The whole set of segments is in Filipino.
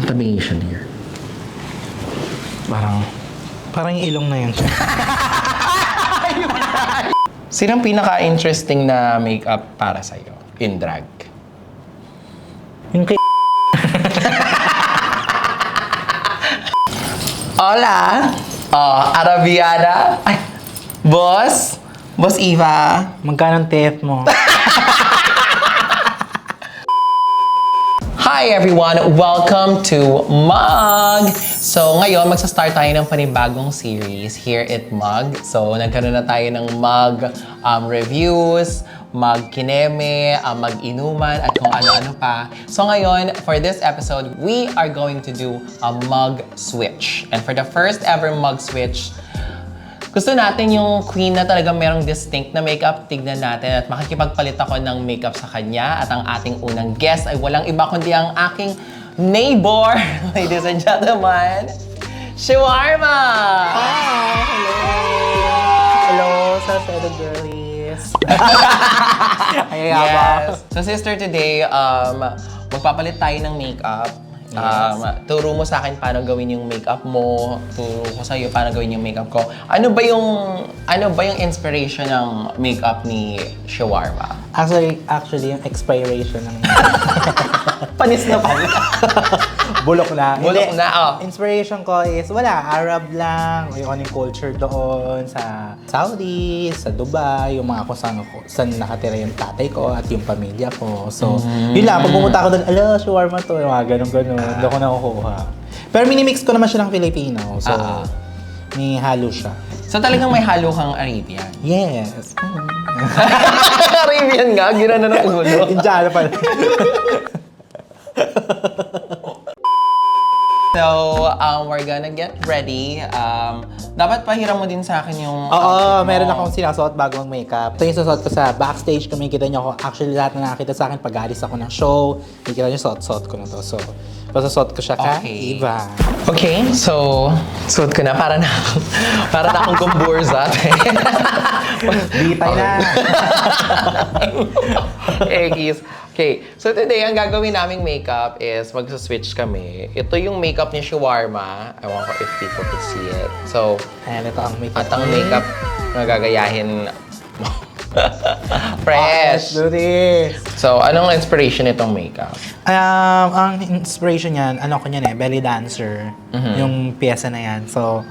combination here? Parang yung ilong na yun siya. Sino ang pinaka-interesting na makeup para sa'yo in drag? Yung kay... Hola! Arabiana? Ay, boss? Boss Eva? Magkano ang TF mo? Hi everyone! Welcome to Mug! So ngayon, magsa-start tayo ng panibagong series here at Mug. So nagkaroon na tayo ng Mug reviews, Mug kineme, Mug inuman, at kung ano-ano pa. So ngayon, for this episode, we are going to do a Mug switch. And for the first ever Mug switch, gusto natin yung queen na talagang merong distinct na makeup. Tignan natin at makikipagpalit ako ng makeup sa kanya. At ang ating unang guest ay walang iba kundi ang aking neighbor. Ladies and gentlemen, Shawarma! Hi! Hello sa fellow girlies. Yes. So sister, today, magpapalit tayo ng makeup. Turo mo sa akin paano gawin yung makeup mo. Turo ko sa iyo paano gawin yung makeup ko. Ano ba yung inspiration ng makeup ni Shawarma? Actually, yung expiration ng... Panis na pala. Bulok na. Bulok Hindi, na, oh. Inspiration ko is, Arab lang. Yung culture doon sa Saudi, sa Dubai, yung mga kung saan nakatira yung tatay ko at yung pamilya ko. So, yun lang. Pag pumunta ako doon, shawarma to. Yung mga ganun-ganun. Doon ko nakukuha. Pero minimix ko naman siya ng Filipino. So, may halo siya. So talagang may halo kang Arabian? Yes. Arabian nga? Ginana ng ulo. Indiana pala. So, we're gonna get ready. Dapat pahiram mo din sa akin yung Oo, meron akong sinasuot bago ang makeup. Ito yung susuot ko sa backstage. Kung makikita nyo ako, actually lahat na nakakita sa akin pag aalis ako ng show, makikita nyo suot ko na to. So, pasasuot ko siya ka, Eva. Okay, so, suot ko na. Para na akong gumburza. Bitay na. Ekis. Okay, so today, ang gagawin naming makeup is magsa-switch kami. Ito yung makeup ni Shawarma. I want ko if people could see it. So, Ayan, ito ang makeup. at ang makeup na gagayahin mo. Fresh! Let's do this! So, anong inspiration nitong makeup? Ang inspiration niyan, belly dancer. Yung pyesa na yan. So,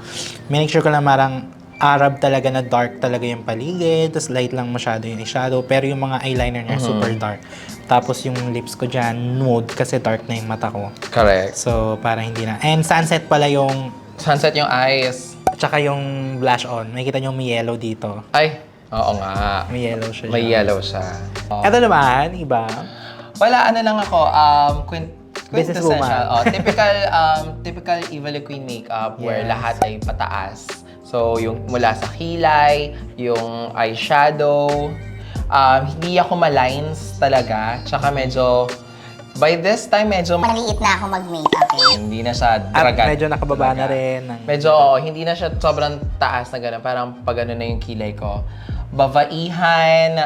make sure ko na marang Arab talaga na dark talaga yung paligid, tapos light lang masyado yung eyeshadow, pero yung mga eyeliner niya super dark. Tapos yung lips ko dyan, nude, kasi dark na yung mata ko. Correct. So, para hindi na. And sunset pala yung, Sunset yung eyes. tsaka yung blush on. Makikita nyo may yellow dito. Ay, oo nga. May yellow siya. May dyan. yellow siya. Ito naman, iba. Wala, ano lang ako, Businesswoman. quintessential. Typical Eva Le Queen makeup where Yes. lahat ay pataas. So, yung mula sa kilay, yung eyeshadow, hindi ako ma-lines talaga. Tsaka medyo, by this time, medyo Maliit na ako mag-makeup eh. hindi na siya At dragan. medyo nakababa na talaga. rin. Medyo, hindi na siya sobrang taas na gano'n. Parang pag ano na yung kilay ko. Babaihan,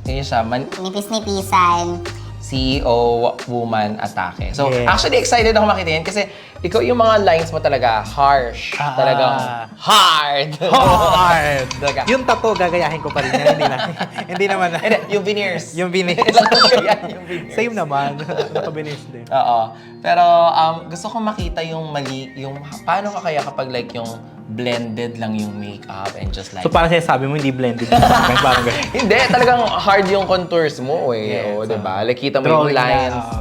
yun siya, Nipis-nipisan. CEO Woman Atake. So, Yes. actually excited ako makita yan kasi ikaw yung mga lines mo talaga harsh. Talagang hard. Hard! Talaga. Yung tattoo, gagayahin ko pa rin yan. Hindi naman. Hindi, yung veneers. Yung binis. Yan, yung veneers. Same naman. Nakabinis din. Oo. Pero gusto ko makita yung mali, yung paano ka kaya kapag like yung blended lang yung makeup and just like... So parang sinasabi mo, hindi blended. Parang ganun. Hindi, talagang hard yung contours mo eh. Yes, Oo, diba? Like kita mo yung drawing na, lines. oo.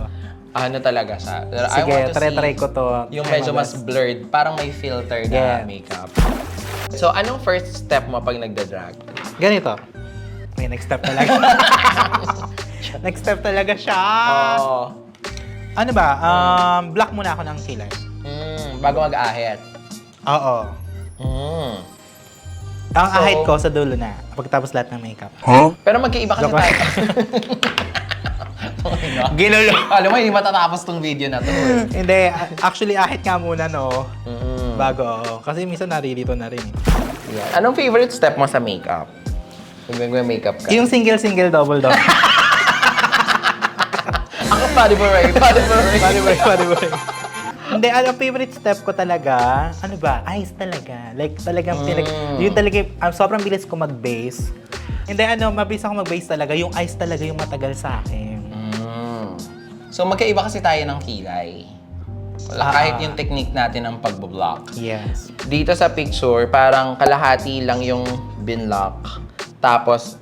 Ano talaga siya. Sige, try ko to. Yung Try medyo my mas best. blurred. Parang may filter na Yeah. makeup. So, anong first step mo pag nagda-drag? Ganito. May next step talaga. Next step talaga siya. Oo. Ano ba? Block muna ako ng kilay. Bago mag-ahit. Oo. Ang So- ahit ko sa dulo na. Pagkatapos lahat ng makeup. Pero magkaiba kasi Joke lang. tayo. Ginulo. Alam mo, hindi matatapos tong video na to. Hindi. Actually, ahit nga muna, no? Mm. Bago. Kasi minsan naririto na rin. Yeah. Anong favorite step mo sa makeup? Kung nag-makeup ka? Yung single, double. Ako Body beret, body beret. Body boy. Hindi, favorite step ko talaga, ano ba, ice talaga. Like, talagang yun talaga, sobrang bilis ko mag-base. Hindi, mabilis ako mag-base talaga. Yung ice talaga yung matagal sa akin. So, magkaiba kasi tayo ng kilay. Kahit yung technique natin ng pagbo-block. Yes. Dito sa picture, parang kalahati lang yung binlock. Tapos,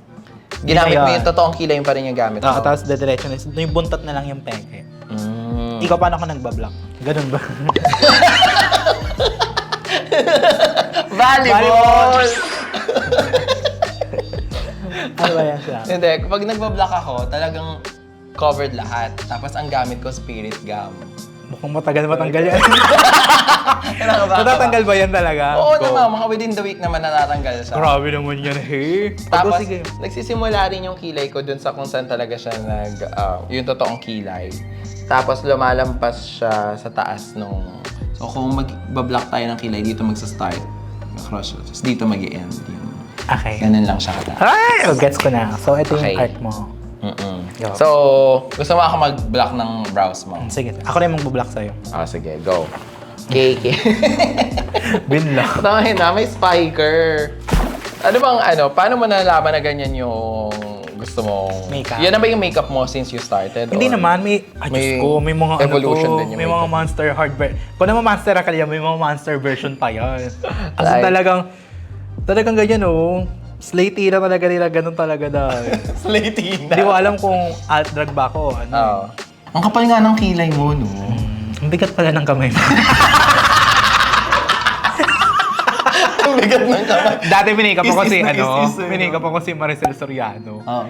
ginamit mo yung totoong kilay pa rin yung gamit mo. Tapos, diretso na. Yung buntot na lang yung peke. Ikaw, paano ako nagbablock? Ganun ba? Volleyball! Ano ba yan siya? Hindi, kapag nagbablock ako, talagang covered lahat. Tapos ang gamit ko, spirit gum. Mukhang matagal matanggal yan. Kailangan ba? Natatanggal ba yan talaga? Oo Go. naman, mga within the week naman natatanggal siya. Grabe naman yan, hey. Tapos, Sige. nagsisimula rin yung kilay ko dun sa kung saan talaga siya yung totoong kilay. Tapos, lumalampas siya sa taas nung... So, kung mag-block tayo ng kilay, dito magsa-start. Cross. Tapos, dito mag-i-end. Okay. Ganun lang siya kata. Ay! Gets ko na. So, ito Okay. yung art mo. Yo. So, gusto mo ako mag-block ng brows mo? Sige. Ako na yung magbablock sa'yo. Sige, go. Keke. Binlock. Tangin na, may spiker. Ano bang paano mo nalaman na ganyan yung gusto mong... Makeup. Yan na ba yung makeup mo since you started? Hindi or naman, may mga evolution din yung may mga makeup. monster hardware. Kung naman monster akala, may mga monster version pa yan. As in, Like? talagang ganyan Slaty na talaga nila, ganun talaga dahil. Slaty Hindi ko alam kung alt drag ba ako. Oo. Ang kapal nga ng kilay mo, no? Ang bigat pala ng kamay mo. Ang bigat ng kamay. Dati pinikap ako si, Is, pinikap ako si Maricel Soriano. Oo.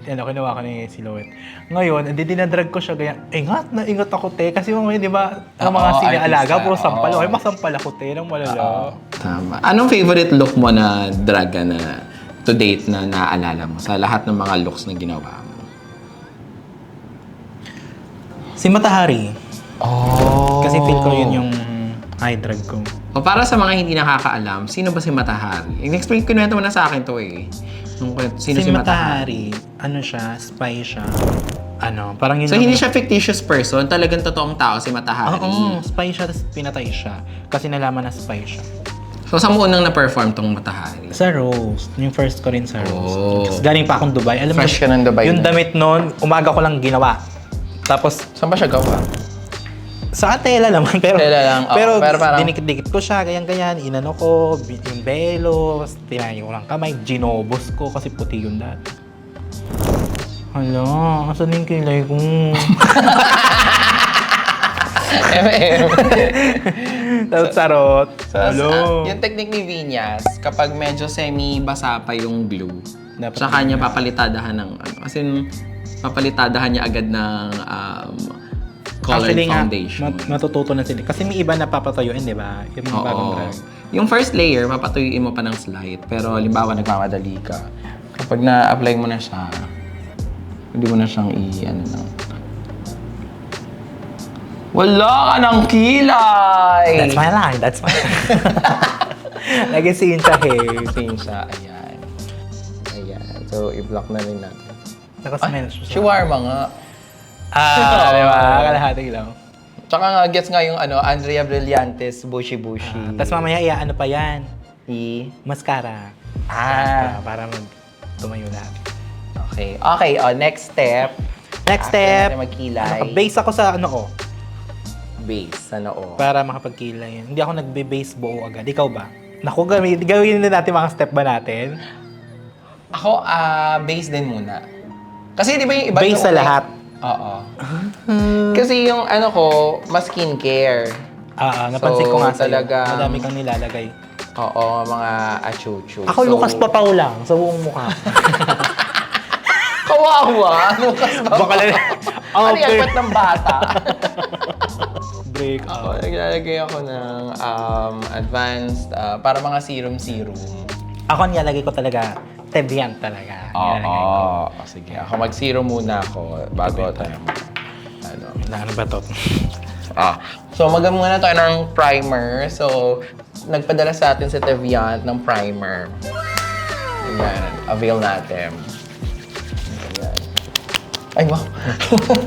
Kinuha ko ni Silhouette. Ngayon, hindi dinadrag ko siya ganyan. Ingat na ingat ako, te. Kasi mga, di ba, ang mga Oo, sine-alaga, artista, puro sampal. oo. Okay, masampal ako, te, ng malala. Tama. Anong favorite look mo na drag na to date na naaalala mo sa lahat ng mga looks na ginawa mo? Si Matahari. Oh. Kasi feel ko yun yung eye drag ko. O para sa mga hindi nakakaalam, sino ba si Matahari? In-explain, kinuwento mo na sa akin to eh. Sino si Matahari? Ano siya, spy siya. Parang yun So lang- hindi siya fictitious person, talagang totoong tao si Matahari. Oo, spy siya, tapos pinatay siya. Kasi nalaman na spy siya. So saan mo unang na-perform tong Matahari? Sa Rose. Yung first ko rin sa Rose. Oh. Tapos galing pa akong Dubai. Alam mo, Fresh ka ng Dubai yung na. damit nun, umaga ko lang ginawa. Tapos, Saan ba siya gawa? sa tela naman. Pero, Tela lang, oo. pero, Pero parang- dinikit-dikit ko siya, ganyan-ganyan. Inano ko, yung belos, tinayo ko lang kamay, ginobos ko kasi puti yung dati. Hala, asan yung kilay ko? Tapos sarot. So, yung technique ni Vinyas, kapag medyo semi-basa pa yung glue, Dapat sa kanya papalitadahan ng as in, papalitadahan niya agad ng colored Actually nga, foundation. matututo na sila. Kasi may iba na papatuyuin, di ba? Yung mga bagong Oo. drag. Yung first layer, papatuyuin mo pa ng slight. Pero halimbawa, nagmamadali ka. Kapag na-apply mo na siya, hindi mo na siyang Wala ka ng kilay! That's my line, that's my line. Lagi scene siya, hey. Scene siya, ayan. Ayan. So, i-block na rin natin. Nakasmell siya. Shawarma nga. Di ba? Kalahati lang. Tsaka nga, gets nga yung Andrea Brillantes, Bushy. Tapos mamaya, ano pa yan? Ah. Mascara. Para tumayo na. Okay. Okay, next step. Next After step, natin magkilay. Base ako sa Base, sa noo. para makapagkilay. Hindi ako nagbe-base buo agad. Ikaw ba? Naku, gawin na natin mga step ba natin? Ako, base din muna. Kasi di ba yung iba... Base yung sa lahat? Oo. Kasi yung ko, mas skincare. Napansin ko nga sa'yo. talagang- Madami kang nilalagay. Oo, mga achuchu. Ako, Lucas Papaw lang, sa buong mukha. Kawawa! Lucas Papaw. Baka lang- Ano Okay. yung effort ng bata? Break Ako, out. naglalagay ako ng advanced, para mga serum. Ako nilalagay ko talaga, Teviant talaga. Nilalagay ko. Oo. Sige, ako mag-serum muna ako bago tayo. Ano ba to? So, muna tayo ng primer. So, nagpadala sa atin si Teviant ng primer. Ayan, avail natin. Ayan. Ay, wow.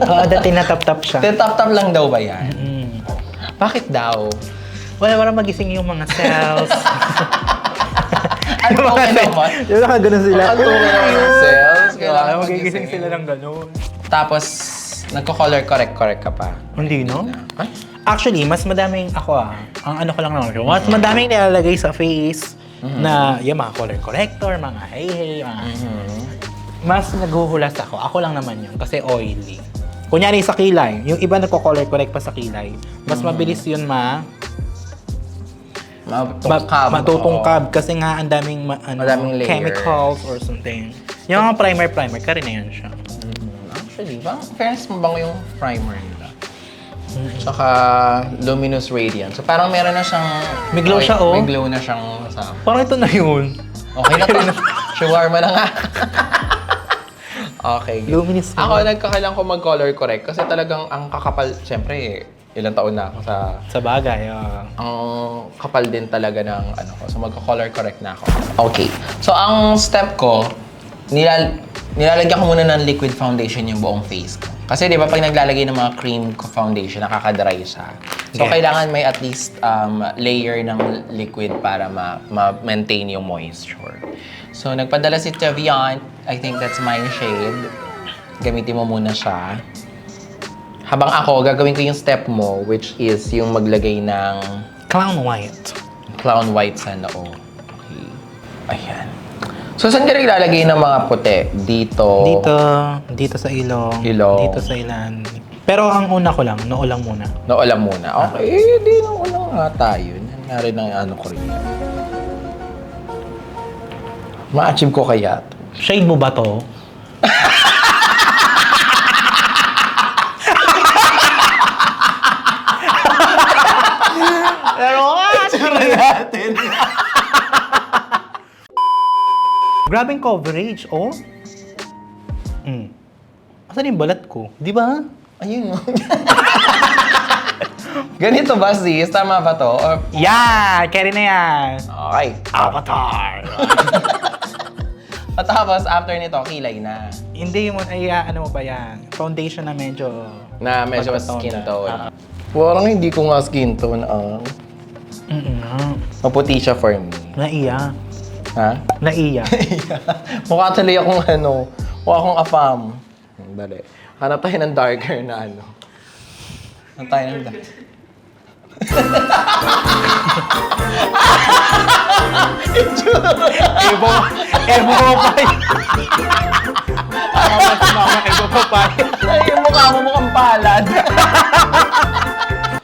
Oo, dati natap-tap siya. Tap-tap lang daw ba yan? Mm. Bakit daw? Wala magising yung mga cells. Ano ba naman? Yung nakaganon sila. Ang tunay ng mga cells. Kailangan magigising sila ng gano'n. Tapos, nagko-color correct ka pa. Hindi, no? Ay? Actually, mas madaming ang ano ko lang naman, mas madaming nilalagay sa face na yung mga color corrector, mga hey, mga... Mas naghuhulas ako. Ako lang naman yun kasi oily. Kunyari sa kilay, yung iba nagko-color correct pa sa kilay, mas mabilis yun matutungkab kasi nga ang daming Madaming layers. chemicals or something. Yung mga primer karina yan siya. Actually, fairness mo bang yung primer nila? Tsaka luminous radiant. So parang meron na siyang... May glow siya, oh. May glow na siyang sa... Parang ito na yun. Okay na to. Shawarma na nga. Okay. Luminous. Ako, nagkakailangan ko mag-color correct kasi talagang ang kakapal... Siyempre, ilang taon na ako Sa bagay, ang kapal din talaga ng ano ko. So magko-color correct na ako. Okay. So ang step ko, nilalagyan ko muna ng liquid foundation yung buong face ko. Kasi di ba pag naglalagay ng mga cream foundation, nakaka-dry siya. So Yes. kailangan may at least layer ng liquid para ma-maintain yung moisture. So nagpadala si Teviant. I think that's my shade. Gamitin mo muna siya. Habang ako, gagawin ko yung step mo, which is yung maglagay ng clown white. clown white sa noo. Okay. Ayan. So, saan ka naglalagay ng mga puti? Dito. Dito sa ilong. Ilong. Dito sa ilan. Pero ang una ko lang, noo lang muna. Noo lang muna. Okay, di noo lang nga tayo. Nangyari na yung ano ko rin. Ma-achieve ko kaya to. Shade mo ba to? Pero natin. Grabing coverage, oh. Asan yung balat ko? Di ba? Ayun, no? Ganito ba, sis? Tama ba to? Or... Yan! Carry na yan! Okay. Avatar! At tapos, after nito, kilay na. Hindi mo, ano mo ba yan? Foundation na medyo... Na medyo Pagka-tone skin na. tone. Parang hindi ko nga skin tone. Maputi siya for me. Naiya. Ha? Naiya. Mukha tuloy akong mukha akong afam. Dali. Hanap tayo ng darker na ano. Hanap tayo ng darker. Ebo pa yun. Ebo pa yun. Ay, yung mukha mo mukhang palad.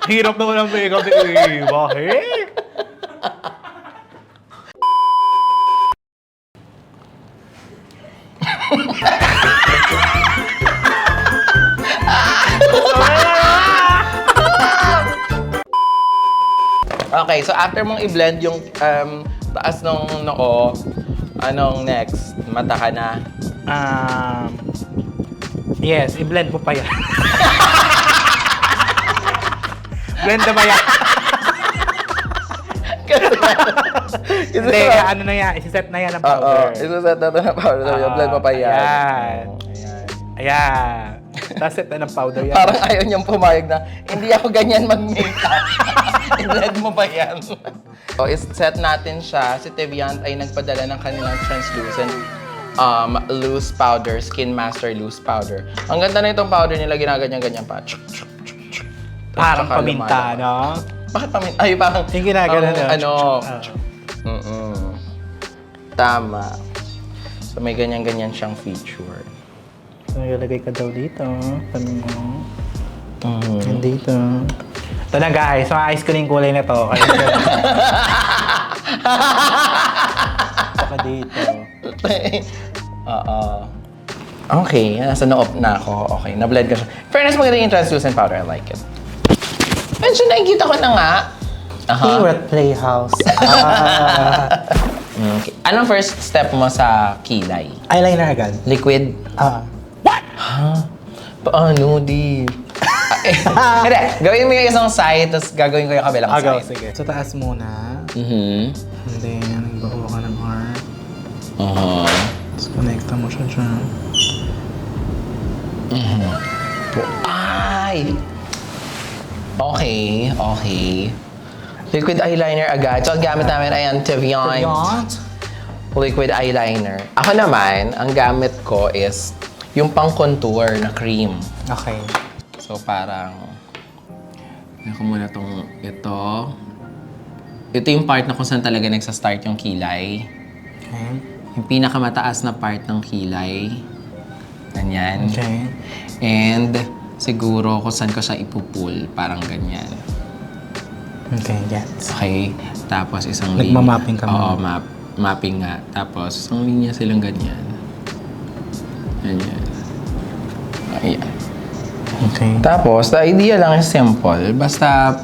Hirap naman ang makeup ni bakit? Okay, so after mong i-blend yung taas ng noo, anong next? Mata ka na. Yes, i-blend mo pa yan. Blend na ba yan? Hindi, ano na yan, isi-set na yan ang powder. Isuset na ito ng powder. Blend mo pa yan. Ayan. Ayan. Ayan. Tapos set na ng powder yan. Parang ayaw niyang pumayag na, hindi ako ganyan mag-makeup. I-blend mo ba yan? So, is-set natin siya. Si Teviant ay nagpadala ng kanilang translucent loose powder, Skin Master Loose Powder. Ang ganda na itong powder nila, ginaganyan-ganyan pa. Parang Tsaka paminta, lumalabas. no? Bakit paminta? Ay, parang... Yung ginagano na. Ano... Tama. So, may ganyan-ganyan siyang feature. So, ilagay ka daw dito. Tanong mo. Yan dito. Ito na guys, maayos ko na yung kulay na to. Kaya saka dito. Oo. Okay, nasa noob na ako. Okay, na-blend ko siya. Fairness, maganda yung translucent powder. I like it. Medyo nakikita ko na nga. Favorite playhouse. Okay. Anong first step mo sa kilay? Eyeliner agad. Liquid? Paano, di? Hindi, gawin mo yung isang side, tapos gagawin ko yung kabilang side. Sige. Sa taas muna. Mm-hmm. And then, nagbaho ka ng arm. Uh-huh. Tapos connecta mo siya dyan. Ay! Okay, okay. Liquid eyeliner agad. So, ang gamit namin ay ang Teviant liquid eyeliner. Ako naman, ang gamit ko is yung pang-contour na cream. Okay. So, parang... Ako muna tong ito. Ito yung part na kung saan talaga nagsa-start yung kilay. Okay. Yung pinakamataas na part ng kilay. Ganyan. Okay. And siguro kung saan ko siya ipupul. Parang ganyan. Okay, gets. Okay. Tapos isang Nagmamapping ka Oo, mo. mapping nga. Tapos isang linya silang ganyan. Ganyan. Ayan. Okay. Tapos, the idea lang is simple. Basta,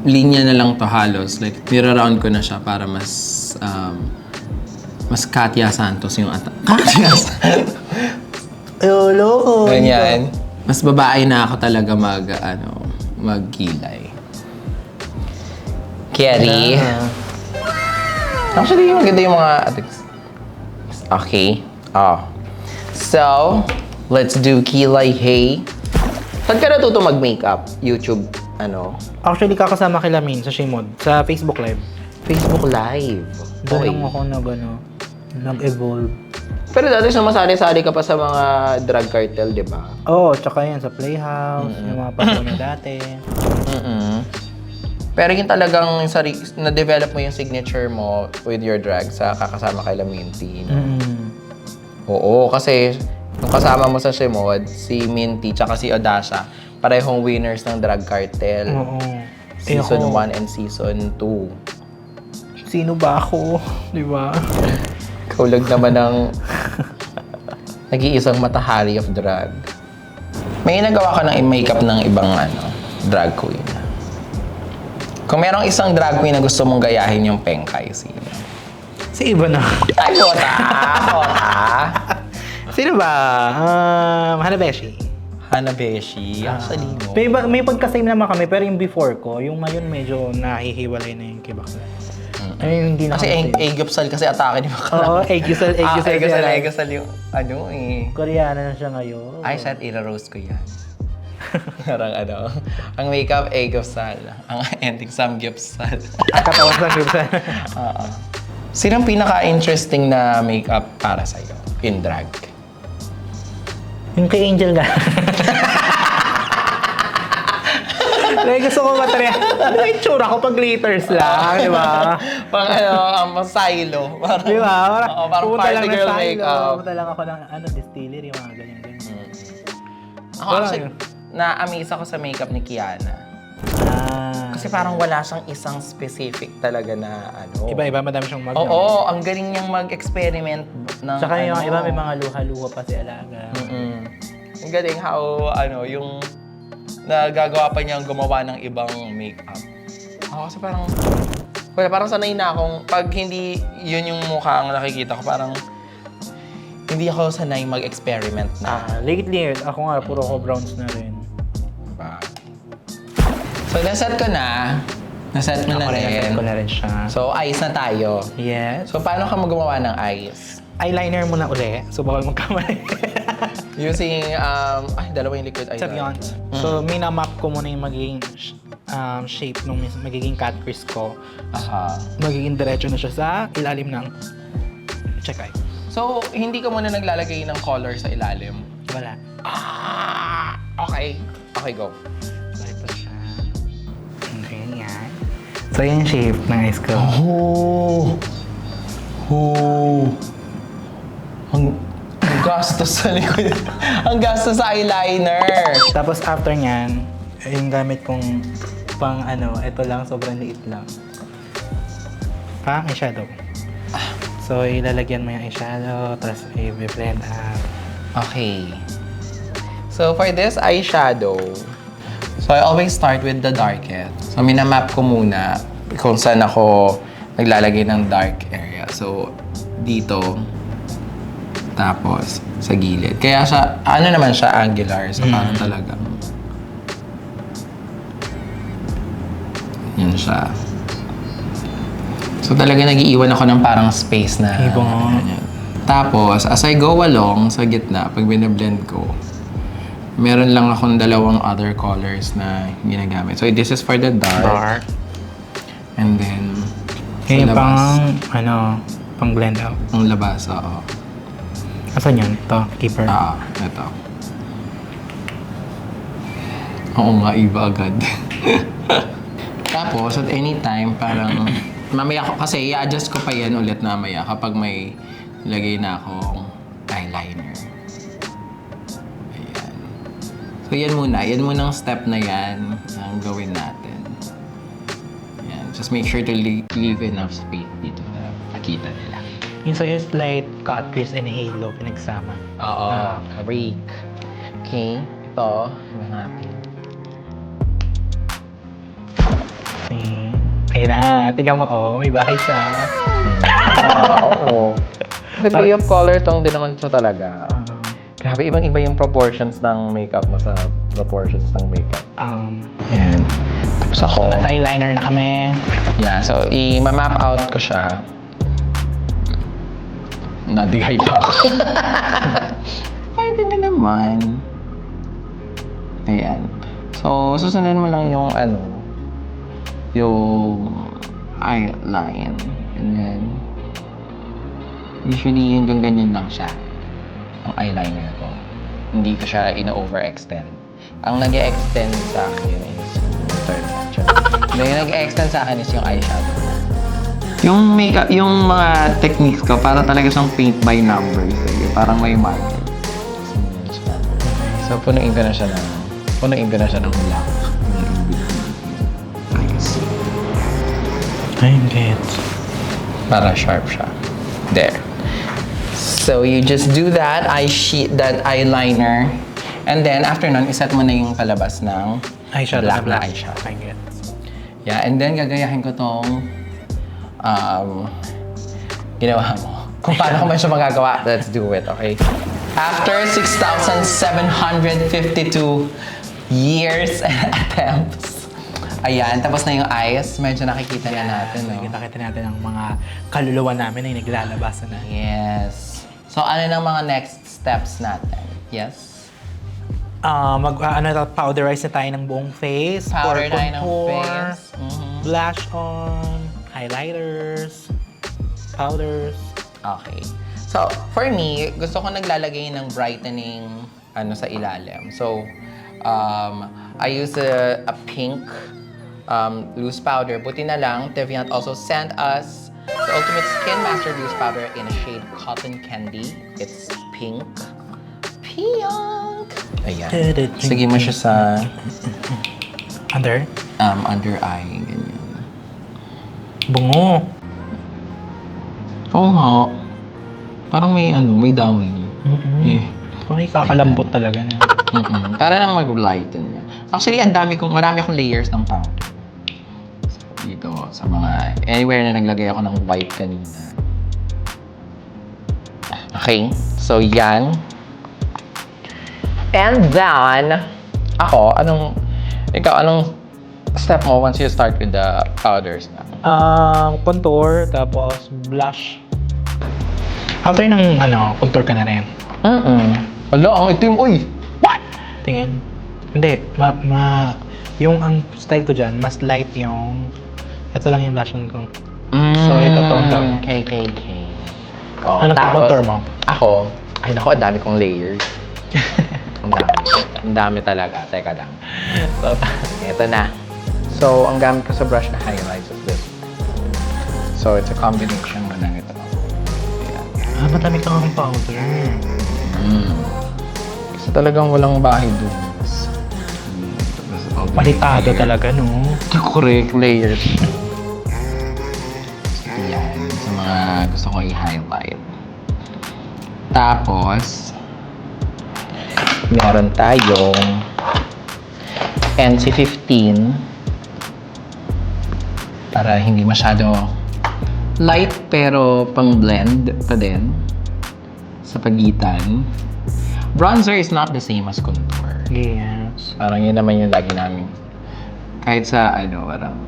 linya na lang to halos. Like, nira-round ko na siya para mas, mas Katya Santos yung Katya Santos. Loko. Ganyan. Mas babae na ako talaga magkilay. Kerry. Actually, maganda yung mga attics. Okay. So, let's do kilay hey. Saan ka natuto mag-makeup? YouTube, Actually, kakasama kay Lamin sa Shimod, sa Facebook Live. Facebook Live. Doon Okay. lang ako nag-evolve. Pero dati sumasali-sali ka pa sa mga drug cartel, di ba? Oo, tsaka yan sa Playhouse, yung mga patrona dati. Pero yung talagang na-develop mo yung signature mo with your drag sa kakasama kay Laminty. No? Oo, kasi nung kasama mo sa Shimod, si Minty tsaka si Odasha, parehong winners ng drag cartel. Oo. Season ako, 1 and Season 2. Sino ba ako? Di ba? Kaulag naman ng nag-iisang matahari of drag. May nagawa ka ng makeup ng ibang drag queen. Kung merong isang drag queen na gusto mong gayahin yung Pengkay, sino? Si Iba na. Ay, Ota! Sino ba? Hanabeshi. Hanabeshi. Actually, no. May pagka-same naman kami, pero yung before ko, yung ngayon medyo nahihiwalay na yung kibakla. Ay, hindi na Kasi kami. Aegypsal kasi atake ni Bakla. Oo, Aegypsal Aegypsal yung Koreana na siya ngayon. Ay, shit, ira-roast ko yan. Parang ang makeup, Aegypsal. Ang ending, Samgyupsal. Katawan sa Gibson. Oo. Sinong pinaka-interesting na makeup para sa'yo in drag? Yung kay Angel nga. Like, gusto ko matarya. Ano yung tsura ko pag glitters lang, di ba? Pang silo. Parang, Di ba? parang Pumunta party lang ng girl silo, makeup. Pumunta lang ako ng distillery, mga ganyan-ganyan. Ako actually, na-amaze ako sa makeup ni Kiana. Kasi parang wala siyang isang specific talaga na Iba-iba, madami siyang Oo, ang galing niyang mag-experiment ng Saka yung iba may mga luha-luha pa si Alaga. Ang galing how, yung nagagawa pa niyang gumawa ng ibang makeup. Ako kasi parang sanay na akong, pag hindi yun yung mukha ang nakikita ko, parang hindi ako sanay mag-experiment na. Lately, ako nga, puro ko browns na rin. Diba? So, naset ko na. Naset mo na rin. ko na rin siya. So, eyes na tayo. Yes. So, paano ka gumawa ng eyes? Eyeliner muna uli. So, bawal magkamali. Using, dalawa yung liquid eyeliner. Sabiont. So, minamap ko muna yung magiging shape ng magiging cat crease ko. Aha. Magiging diretso na siya sa ilalim ng check eye. So, hindi ka muna naglalagay ng color sa ilalim? Wala. Okay. Okay, go. So, ito siya. Okay, yan. So, yan yung shape ng eyes ko. Ang gastos sa likod. Ang gastos sa eyeliner. Tapos, after nyan, yung gamit kong pang ito lang, sobrang liit lang. Pang eyeshadow. So, ilalagyan mo yung eyeshadow, tapos i-blend up. Okay. So, for this eyeshadow, so I always start with the darkest. So, minamap ko muna kung saan ako naglalagay ng dark area. So, dito, tapos sa gilid. Kaya siya, naman siya, angular. So, parang talagang yun siya. So, talaga nag-iiwan ako ng parang space na ganyan. Tapos, as I go along sa gitna, pag binablend ko, Meron lang akong dalawang other colors na ginagamit. So, this is for the dark. And then, sa Yung labas. pang blend out. Ang labas, oo. Asan yun? Ito, keeper. Ito. Oo nga, iba agad. Tapos, at any time, parang mamaya ko, kasi i-adjust ko pa yan ulit mamaya kapag may lagay na akong eyeliner. Ayan. So, yan muna. Yan muna ang step na yan ang gawin natin. Ayan. Just make sure to leave enough space dito na makita nila. Yung sa'yo is light, cut crease, and halo, pinagsama. Oo. Break. Okay. Ito. Iba natin. Ayun na, tingnan mo, may bahay siya. Oo. Degree of color tong din naman siya talaga. Grabe, ibang-iba yung proportions ng makeup mo sa proportions ng makeup. Ayan. Tapos ako. Nasa eyeliner na kami. Yeah, so i-map out ko siya. Nadigay pa ako. Pwede na naman. Ayan. So, susundan mo lang yung yung eyeline. And then, usually hanggang ganyan lang siya. Ang eyeliner ko. Hindi ko siya ina-overextend. Ang nag-extend sa akin is third match. Yung nag-extend sa akin is yung eyeshadow. Yung makeup, yung mga techniques ko, para talaga siyang paint by numbers. Parang may marker. So, punuin ko na siya ng black. Nice. Ayun, gets. Para sharp siya. There. So, you just do that eyeliner. And then, after nun, iset mo na yung palabas ng black na eyeshadow. I gets. Yeah, and then gagayahin ko tong ginawa mo. Kung paano ko man siya magagawa, let's do it, okay? After 6,752 years and attempts, ayan, tapos na yung eyes. Medyo nakikita na natin, no? Nakita natin ang mga kaluluwa namin ay naglalabas na. Yes. So, ano ng mga next steps natin? Yes? Powderize na tayo ng buong face. Powder for tayo ng contour, face. Blush on, highlighters, powders. Okay. So, for me, gusto ko naglalagay ng brightening sa ilalim. So, I use a pink loose powder. Buti na lang, Deviant also sent us the Ultimate Skin Master Loose Powder in a shade Cotton Candy. It's pink. Pink! Ayan. Sige mo siya sa Under? under eye. Ganyan. Bungo. Oo nga. Parang may downy. Eh. Parang kakalambot talaga na. Para lang mag-lighten niya. Actually, marami akong layers ng powder. So, dito, sa mga, anywhere na naglagay ako ng white kanina. Okay, so yan. And then, anong step mo once you start with the powders na? Contour, tapos blush. After ng contour ka na rin. Hala, ang itim, uy! What? Tingin. Hindi. Yung ang style ko dyan, mas light yung... Ito lang yung blush on ko. So, ito tone down. Okay. Oh, Ano pa contour mo? Ako, ay nako, ang dami kong layers. Ang dami talaga. Teka lang. So, ito na. So, ang gamit ko sa brush na highlights is this. So, it's a combination mo ng ito. Matami ka ng powder. Kasi talagang walang bahay doon. Palitado talaga, no? Correct layers. Yan. Sa mga gusto ko i-highlight. Tapos, meron tayong NC15 para hindi masyado light pero pang blend pa din sa pagitan. Bronzer is not the same as contour. Yes. Parang yun naman yung lagi namin. Kahit sa parang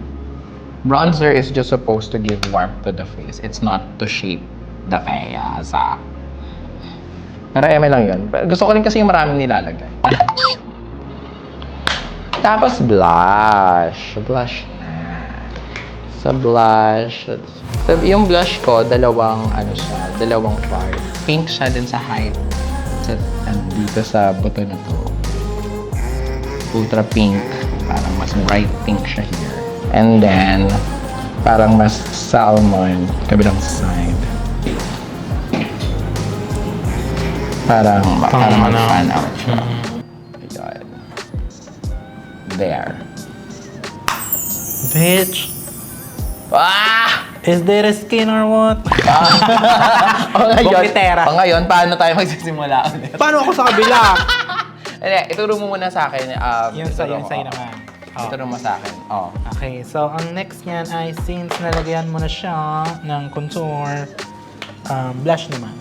bronzer is just supposed to give warmth to the face. It's not to shape the face. Pero eme lang yun. Gusto ko rin kasi yung maraming nilalagay. Tapos blush. Blush na. Sa blush. So, yung blush ko, dalawang part. Pink siya din sa height. Sa, dito sa buto na to. Ultra pink. Parang mas bright pink siya here. And then, parang mas salmon, kabilang side. Parang mag-fan out siya. Ayan. There. Bitch, Ah! is there a skin or what? Bumitera. Ngayon, paano tayo magsisimula ulit? Paano ako sa kabila? Hindi, ituro mo muna sa akin. Yung sa'yo naman. Oh. Ituro mo sa akin. Oh. Okay, so ang next niyan ay since nalagyan mo na siya ng contour, blush naman.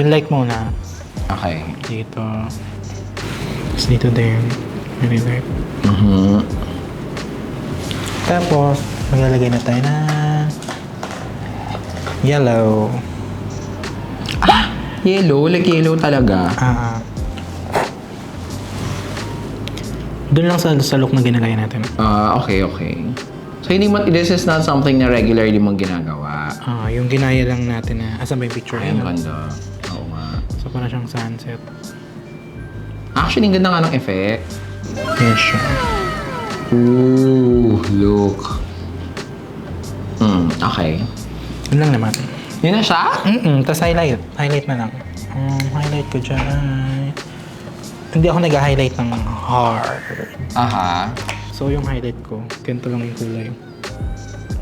Yung light muna. Okay. Dito. Tapos dito din. Very light. Tapos, maglalagay na tayo ng yellow. Yellow? Like yellow talaga? Doon lang sa look na ginagaya natin. Okay. So, this is not something na regularly mong ginagawa. Yung ginaya lang natin na, asan ba yung picture? Ay, ang ganda. Oo nga. So, parang siyang sunset. Actually, ang ganda nga ng effect. Yes, siya. Ooh, look. Okay. Yun lang naman. Yun na siya? Tapos highlight. Highlight na lang. Highlight ko dyan ay... Hindi ako nag-highlight ng hard. Aha. So, yung highlight ko, ganito lang yung kulay.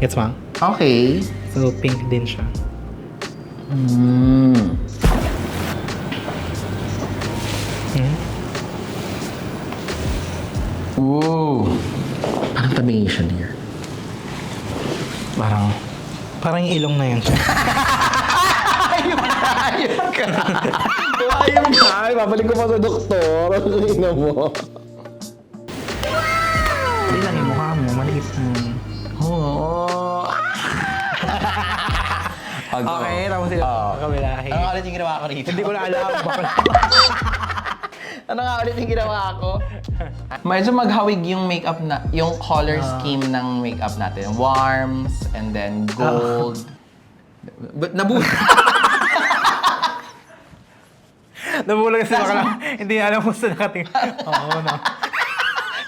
Gets ba? Okay. So, pink din siya. Ooh. Parang tabingin siya dear. Parang yung ilong na yan siya. Ayun ka. Babalik ko pa sa doktor. Ano mo? Hindi lang yung mukha mo, maliit mo. Oo. Okay, tapos sila kabila. Ano nga ulit yung ginawa ko rito? Hindi ko na alam. Ano nga ulit yung ginawa ko? Medyo maghawig yung makeup na, yung color scheme ng makeup natin. Warms, and then gold. Nabuhay. Nabulag kasi baka lang, hindi alam kung saan nakating. Oo, no.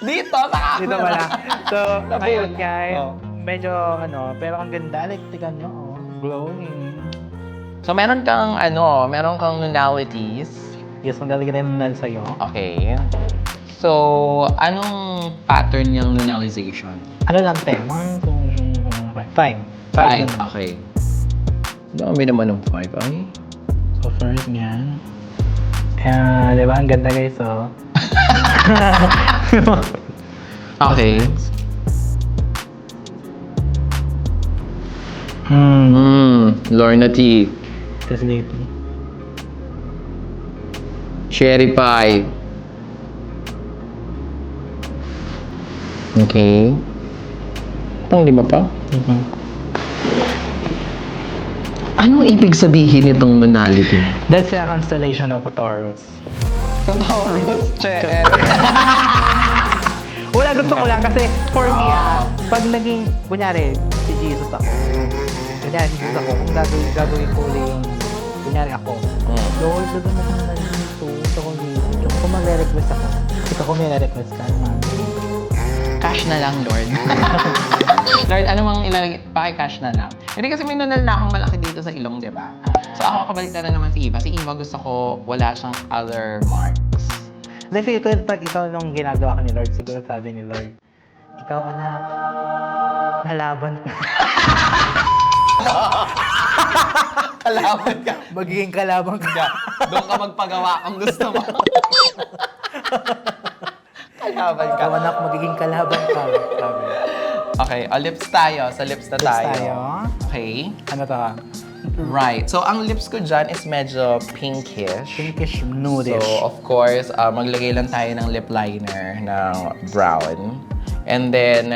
Dito, sa Dito pala. So, ayun guys. Medyo pero ang ganda. Like, tignan nyo, glowing. So, meron kang nunalities. Yes, maglalagay na yung nunal sa'yo. Okay. So, anong pattern niyang nunalization? Ano lang, 10? 1, 2, 3, 4, 5. 5. Okay. Dami naman ng 5. Ay. So, first yan. Di ba? Ang ganda guys, oh. Okay. Lorna T. Tapos dito. Cherry pie. Okay. Pang 5 pa? Anong ibig sabihin nitong nunality? That's a constellation of Taurus. Taurus? Che. Wala, gusto ko lang kasi for me, pag naging, kunyari, si Jesus ako. Kunyari, si Jesus ako, kung gagawin ko ulit yung, kunyari ako. Lord, gagawin mo kung nandito, gusto ko dito. Kung magre-request ako, ikaw kung may request ka naman. Cash na lang, Lord. Lord, ano mang ilalagay? Paki-cash na lang. Hindi kasi may nunal na akong malaki dito sa ilong, di ba? So ako, kabalik na naman si Eva. Si Eva gusto ko wala siyang other marks. Then feel ko pag ikaw nung ginagawa ka ni Lord, siguro sabi ni Lord, ikaw anak, nalaban ka. Kalaban ka. Magiging kalaban ka. Doon ka magpagawa kung gusto mo. Kalaban ka. Ikaw anak, magiging kalaban ka. Sabi. Okay, lips tayo. Sa lips na tayo. tayo. Okay. Ano to? Right. So, ang lips ko dyan is medyo pinkish. Pinkish nudish. So, of course, maglagay lang tayo ng lip liner ng brown. And then,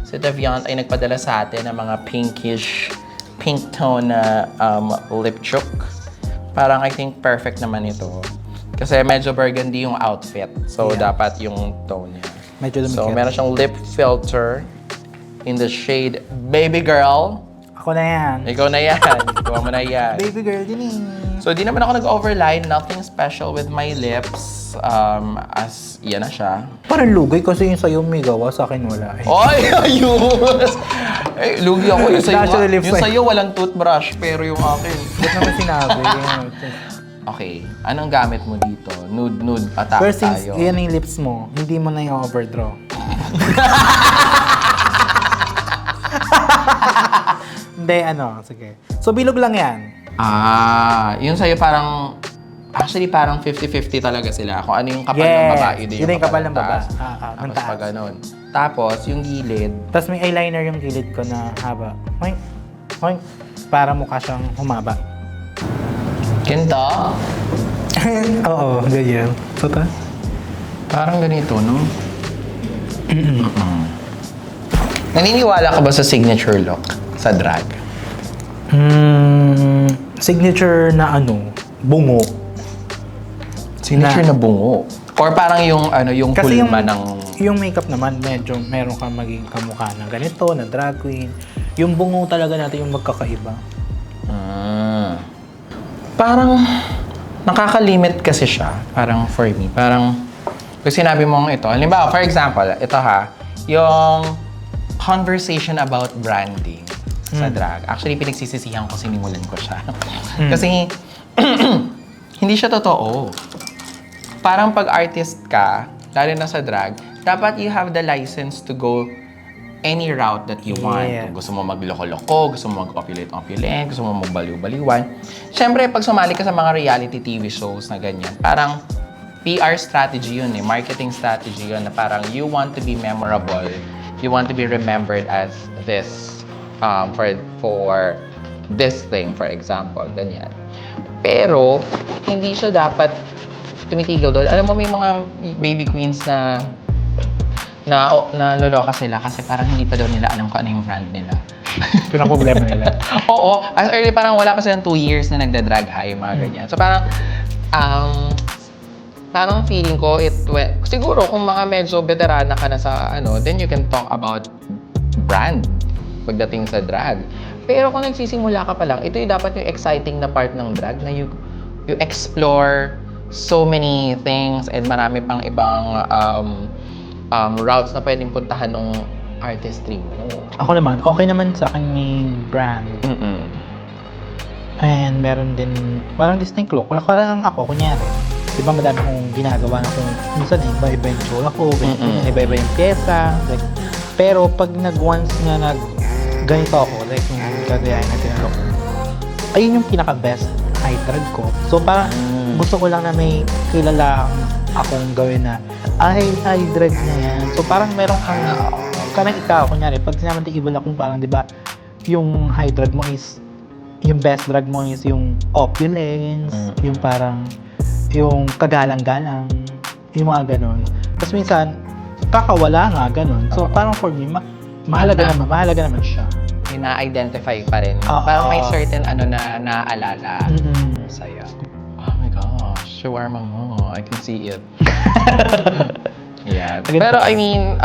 si Deviant ay nagpadala sa atin ng mga pink tone na lip chook. Parang I think perfect naman ito. Kasi medyo burgundy yung outfit. So, dapat yung tone niya. Medyo So, lumikit. meron siyang lip filter in the shade Baby Girl. Ako na yan. Ikaw na yan. Ikaw mo na yan. Baby girl din eh. So, di naman ako nag-overline. Nothing special with my lips. As, yan na siya. Parang lugoy kasi yung sa'yo may gawa, sa akin wala eh. Ay, ayos! Eh, lugi ako. Yung sa'yo, Natural lips yung eh. sa'yo walang toothbrush, pero yung akin. Ba't naman sinabi? Okay, anong gamit mo dito? Nude attack First since tayo. yan yung lips mo, hindi mo na yung overdraw. Hindi, sige. So, bilog lang yan. Yung sa'yo parang, actually parang 50-50 talaga sila. Kung ano yung kapal ng Yes, babae, yun yung kapal ng taas. baba. Ng Tapos taas. pag ganun. Tapos, yung gilid, Tapos may eyeliner yung gilid ko na haba. Hoink, hoink. Para mukha siyang humaba. ganito. Oo, ganyan. So, Parang ganito, no? Naniniwala ka ba sa signature look sa drag? signature na bungo. Signature na bungo. Or parang yung yung Kasi hulma ng yung makeup naman, medyo meron kang maging kamukha ng ganito, na drag queen. Yung bungo talaga natin yung magkakaiba. Parang nakakalimit kasi siya. Parang for me. Parang kung sinabi mong ito. Halimbawa, for example, ito yung conversation about branding sa drag. Actually, pinagsisisihan ko, sinimulan ko siya. Kasi hindi siya totoo. Parang pag artist ka, lalo na sa drag, dapat you have the license to go any route that you want. Yes. Kung gusto mo magloko-loko, gusto mo mag-opulate-opulate, gusto mo magbaliw-baliwan. Siyempre, pag sumali ka sa mga reality TV shows na ganyan, parang PR strategy yun marketing strategy yun na parang you want to be memorable, you want to be remembered as this, for this thing, for example, ganyan. Pero, hindi siya dapat tumitigil doon. Alam mo, may mga baby queens na loloka sila kasi parang hindi pa daw nila alam kung ano yung brand nila. Ito na problema nila. Oo. As early, parang wala pa silang 2 years na nagda-drag high, mga ganyan. So parang, parang feeling ko, siguro kung mga medyo veterana ka na sa then you can talk about brand pagdating sa drag. Pero kung nagsisimula ka pa lang, ito yung dapat yung exciting na part ng drag na you explore so many things and marami pang ibang routes na pwedeng puntahan ng artistry mo. Ako naman, okay naman sa akin yung brand. And meron din, parang distinct look. Wala ka lang ako, kunyari. Di ba madami kong ginagawa na kung minsan iba-iba yung tsura ko, iba-iba yung pyesa. Like, pero pag once nga ganito ako, like yung kagayahin na tinalok ko, ayun yung pinaka-best eye drag ko. So parang gusto ko lang na may kilala akong gawin na eye drag na yan. So parang meron kang, kanang ikaw, kunyari, pag sinaman tigibol akong parang, di ba, yung high drag mo is, yung best drag mo is yung opulence, yung parang, yung kagalang-galang, yung mga ganon. Tapos minsan, kakawala nga ganon. So parang for me, mahalaga naman siya. Ina-identify pa rin. Parang may certain na naaalala sa'yo. Oh my gosh, shawarma mo. I can see it. Yeah. Pero I mean,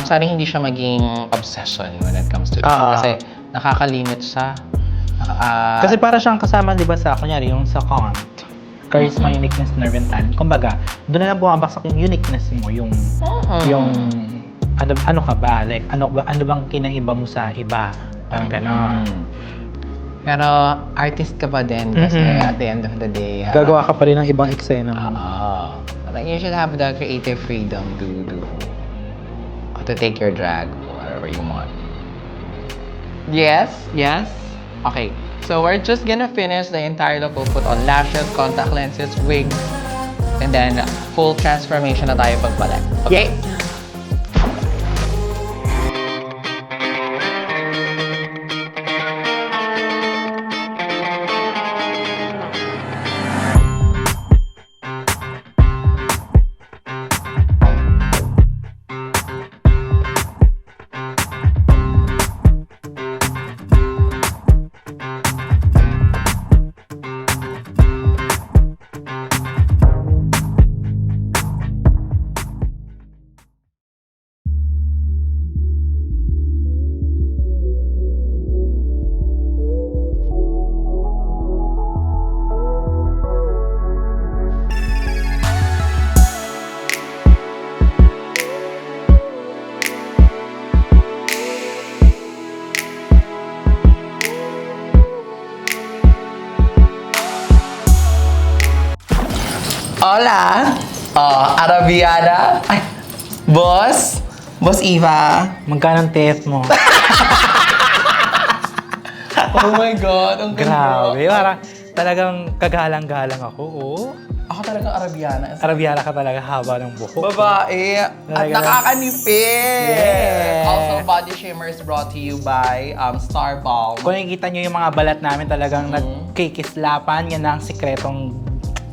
sana hindi siya maging obsession when it comes to kasi nakakalimit siya. Kasi para siyang kasama, di ba, sa kunyari, yung sa Kant, charisma, uniqueness, nerve and talent. Kumbaga, doon na lang bumabaksak yung uniqueness mo, yung ano ka ba? Like, ano bang kinaiba mo sa iba? Parang gano'n. Pero artist ka pa din kasi at the end of the day, Gagawa ka pa rin ng ibang eksena mo. you should have the creative freedom to take your drag whatever you want. Yes. Okay. So we're just gonna finish the entire look. We'll put on lashes, contact lenses, wig, and then full transformation na tayo pagbalik. Okay? Hola! Arabiana. Ay, boss? Boss Eva? Magkano ang tip mo? Oh my God, ang ganda. Grabe, parang talagang kagalang-galang ako, oh. Ako talagang Arabiana. Arabiana ka talaga, haba ng buhok. Babae at Talaga. nakakanipid. Yes. Also, Body Shimmers brought to you by Star Balm. Kung nakikita nyo yung mga balat namin, talagang nagkikislapan. Yan ang sikretong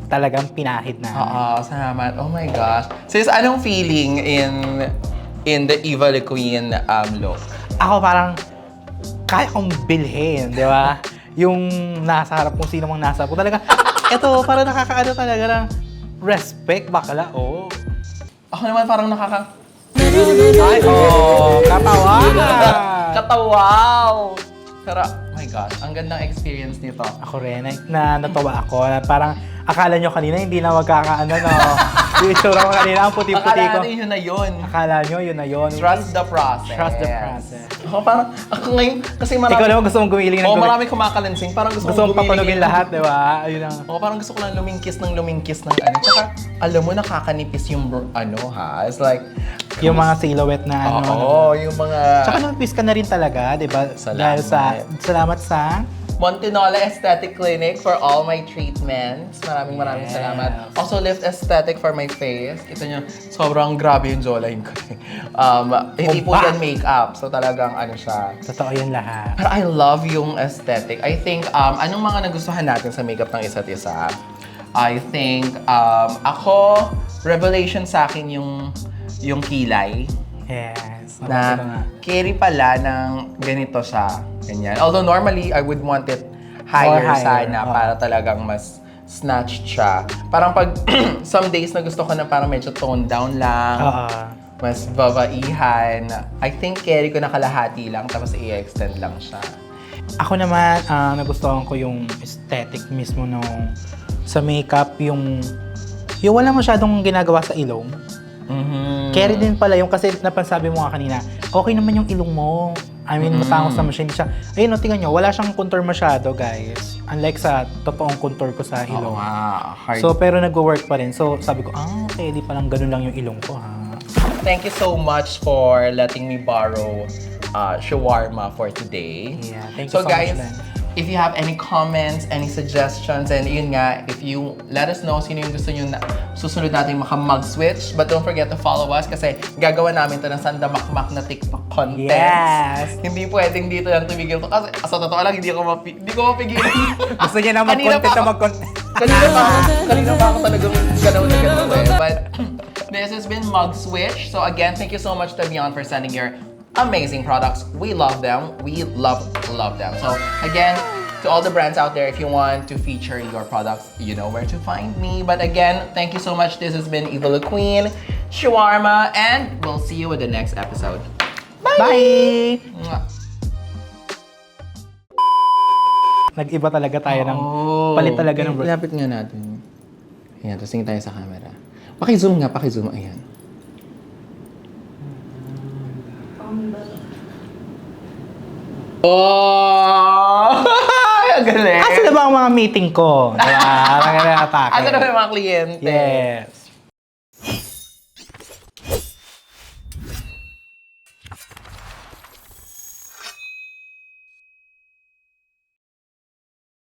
talagang pinahid na. Oo, salamat. Oh my gosh. Sis, anong feeling in the Eva the Queen look? Ako parang kaya kong bilhin, di ba? Yung nasa harap kung sino mang nasa harap ko. Talaga, eto, parang nakakaano talaga ng respect, bakla, oh. Ako naman parang Ay, oh, katawa! Katawaw! Pero, oh my gosh, ang gandang experience nito. Ako rin, natawa ako. Na parang akala nyo kanina hindi na magkakaano, no? Yung itsura ko kanina, ang puti-puti ko. Akala natin yun na yun. Akala nyo, yun na yun. Trust the process. Trust the process. Ako parang, ako ngayon, kasi marami... Ikaw naman gusto mong gumiling ng Oo, gumiling. marami kumakalansing. Parang gusto Gusto mong papanugin gumiling. lahat, di ba? Ayun ang... Oo, parang gusto ko lang lumingkis ng ano. Tsaka, alam mo, nakakanipis yung It's like... Yung mga silhouette na ano. Oo, yung mga... Tsaka namipis ka na rin talaga, di ba? Salamat. Dahil salamat sa... Montinola Aesthetic Clinic for all my treatments. Maraming Yes. salamat. Also, Lift Aesthetic for my face. Kita nyo, sobrang grabe yung jawline ko. Hindi po Kumpa. yan makeup. So talagang ano siya. Totoo yan lahat. Pero I love yung aesthetic. I think, anong mga nagustuhan natin sa makeup ng isa't isa? I think, ako, revelation sa akin yung kilay. Yes. Na Napakita nga. carry pala ng ganito siya. Ganyan. Although normally, I would want it higher, More higher, sana oo. para talagang mas snatched siya. Parang pag some days na gusto ko na parang medyo toned down lang, Oo. mas babaihan. I think carry ko na kalahati lang tapos i-extend lang siya. Ako naman, nagustuhan ko yung aesthetic mismo nung sa makeup, yung wala masyadong ginagawa sa ilong. Mhm. Carry din pala yung kasi napansabi mo nga kanina, okay naman yung ilong mo. I mean, matangos naman siya. Hindi siya, ayun, no, tingnan nyo, wala siyang contour masyado, guys. Unlike sa totoong contour ko sa Oo ilong. nga, hard. So, pero nagwo-work pa rin. So, sabi ko, okay, di palang ganun lang yung ilong ko, ha? Thank you so much for letting me borrow shawarma for today. Yeah, thank you So so guys, much, Len. if you have any comments, any suggestions, and yun nga, if you let us know sino yung gusto nyo na susunod natin mag-switch. But don't forget to follow us kasi gagawa namin to ng sandamakmak na TikTok content. Yes! Hindi pwedeng dito lang tumigil to. Kasi sa totoo lang, hindi ko mapigilan. Gusto niya na Kanina mag-content pa na ako- mag-content. kanina pa ako talagang ganaw na ganaw eh. But this has been Mug Switch. So again, thank you so much to Beyond for sending your amazing products. We love them. We love them. So again, to all the brands out there, if you want to feature your products, you know where to find me. But again, thank you so much. This has been Eva the Queen, Shawarma, and we'll see you in the next episode. Bye! Mwah. Nag-iba talaga tayo ng palit talaga ng brand. Lapit nga natin. Ayan, tapos tingin tayo sa camera. Paki-zoom nga, paki-zoom. Ayan. Oh! Ang galing! Asa na ba ang mga meeting ko? Diba? Parang atake. Asa na ba yung mga kliyente? Yes.